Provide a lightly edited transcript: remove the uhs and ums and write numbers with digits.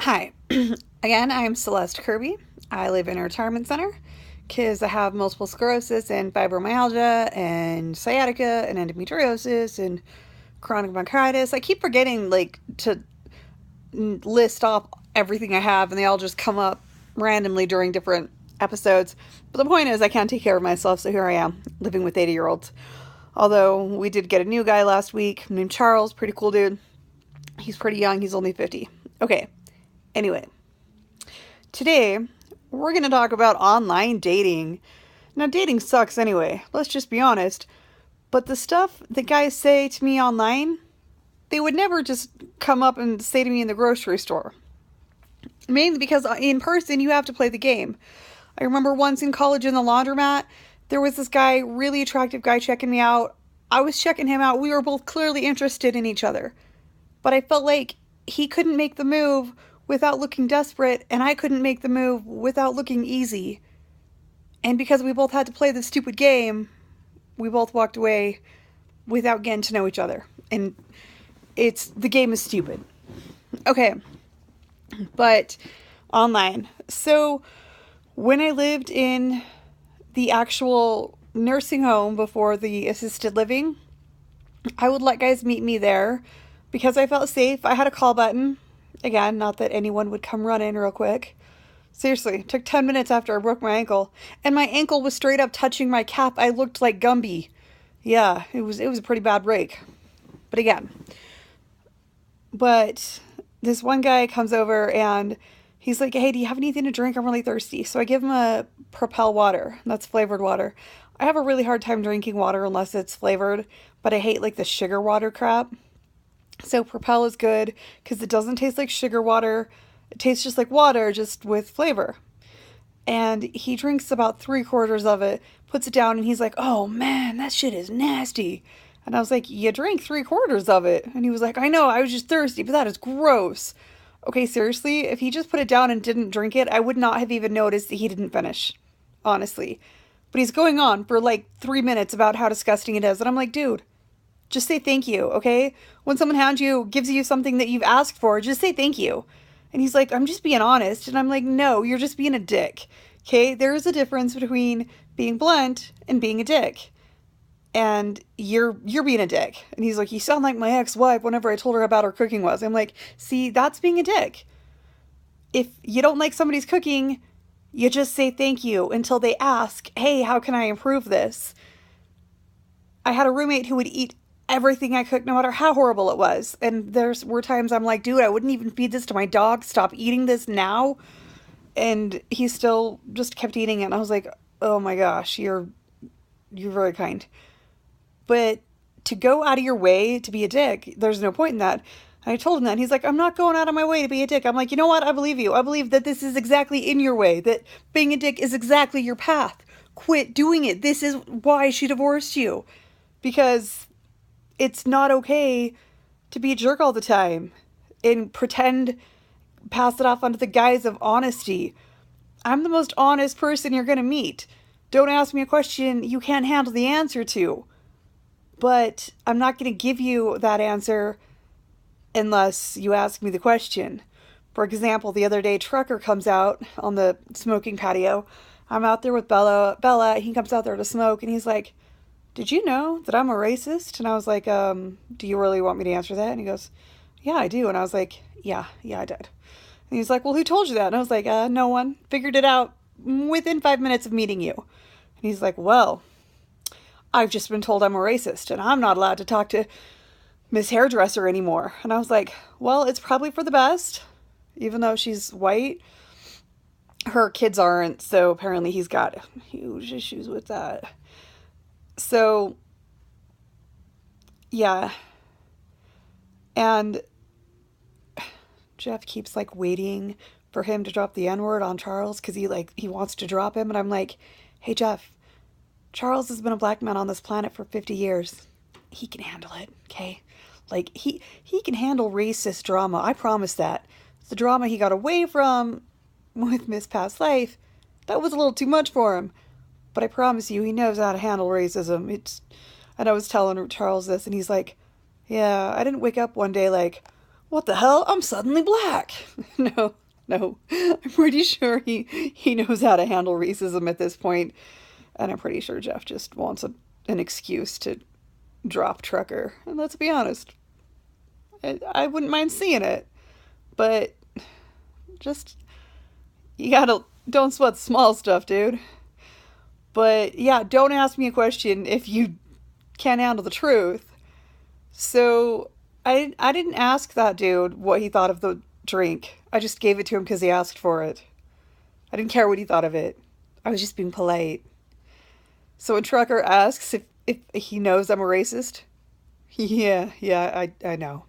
Hi. Again, I'm Celeste Kirby. I live in a retirement center because I have multiple sclerosis and fibromyalgia and sciatica and endometriosis and chronic bronchitis. I keep forgetting to list off everything I have and they all just come up randomly during different episodes. But the point is I can't take care of myself, so here I am living with 80-year-olds. Although we did get a new guy last week named Charles, pretty cool dude. He's pretty young, he's only 50. Okay. Anyway, today, we're going to talk about online dating. Now, dating sucks anyway, let's just be honest. But the stuff that guys say to me online, they would never just come up and say to me in the grocery store. Mainly because in person, you have to play the game. I remember once in college in the laundromat, there was this guy, really attractive guy, checking me out. I was checking him out. We were both clearly interested in each other. But I felt like he couldn't make the move without looking desperate, and I couldn't make the move without looking easy. And because we both had to play this stupid game, we both walked away without getting to know each other. And the game is stupid. Okay. But online. So when I lived in the actual nursing home before the assisted living, I would let guys meet me there because I felt safe. I had a call button. Again, not that anyone would come run in real quick. Seriously, it took 10 minutes after I broke my ankle. And my ankle was straight up touching my cap. I looked like Gumby. Yeah, it was a pretty bad break. But this one guy comes over and he's like, hey, do you have anything to drink? I'm really thirsty. So I give him a Propel water. That's flavored water. I have a really hard time drinking water unless it's flavored, but I hate like the sugar water crap. So Propel is good because it doesn't taste like sugar water. It tastes just like water, just with flavor. And he drinks about 3/4 of it, puts it down, and he's like, oh man, that shit is nasty. And I was like, you drank 3/4 of it. And he was like, I know, I was just thirsty, but that is gross. Okay, seriously, if he just put it down and didn't drink it, I would not have even noticed that he didn't finish. Honestly. But he's going on for like 3 minutes about how disgusting it is. And I'm like, dude, just say thank you, okay? When someone gives you something that you've asked for, just say thank you. And he's like, I'm just being honest. And I'm like, no, you're just being a dick. Okay? There is a difference between being blunt and being a dick. And you're being a dick. And he's like, you sound like my ex-wife whenever I told her about her cooking was. I'm like, see, that's being a dick. If you don't like somebody's cooking, you just say thank you until they ask, hey, how can I improve this? I had a roommate who would eat everything I cooked, no matter how horrible it was. And were times I'm like, dude, I wouldn't even feed this to my dog. Stop eating this now. And he still just kept eating it. And I was like, oh my gosh, you're very kind. But to go out of your way to be a dick, there's no point in that. And I told him that. And he's like, I'm not going out of my way to be a dick. I'm like, you know what? I believe you. I believe that this is exactly in your way, that being a dick is exactly your path. Quit doing it. This is why she divorced you. Because it's not okay to be a jerk all the time and pass it off under the guise of honesty. I'm the most honest person you're going to meet. Don't ask me a question you can't handle the answer to. But I'm not going to give you that answer unless you ask me the question. For example, the other day, Trucker comes out on the smoking patio. I'm out there with Bella, he comes out there to smoke, and he's like, did you know that I'm a racist? And I was like, do you really want me to answer that? And he goes, yeah, I do. And I was like, yeah, I did. And he's like, well, who told you that? And I was like, no one. Figured it out within 5 minutes of meeting you. And he's like, well, I've just been told I'm a racist and I'm not allowed to talk to Miss Hairdresser anymore. And I was like, well, it's probably for the best. Even though she's white, her kids aren't. So apparently he's got huge issues with that. So, yeah. And Jeff keeps like waiting for him to drop the N-word on Charles because he wants to drop him. And I'm like, hey, Jeff, Charles has been a black man on this planet for 50 years. He can handle it, okay? Like, he can handle racist drama. I promise that. The drama he got away from with Miss Past Life, that was a little too much for him. But I promise you, he knows how to handle racism. And I was telling Charles this, and he's like, yeah, I didn't wake up one day like, what the hell? I'm suddenly black. No, no. I'm pretty sure he knows how to handle racism at this point, and I'm pretty sure Jeff just wants an excuse to drop Trucker. And let's be honest, I wouldn't mind seeing it, but just you gotta don't sweat the small stuff, dude. But yeah, don't ask me a question if you can't handle the truth. So I didn't ask that dude what he thought of the drink. I just gave it to him because he asked for it. I didn't care what he thought of it. I was just being polite. So when Trucker asks if he knows I'm a racist, yeah, I know.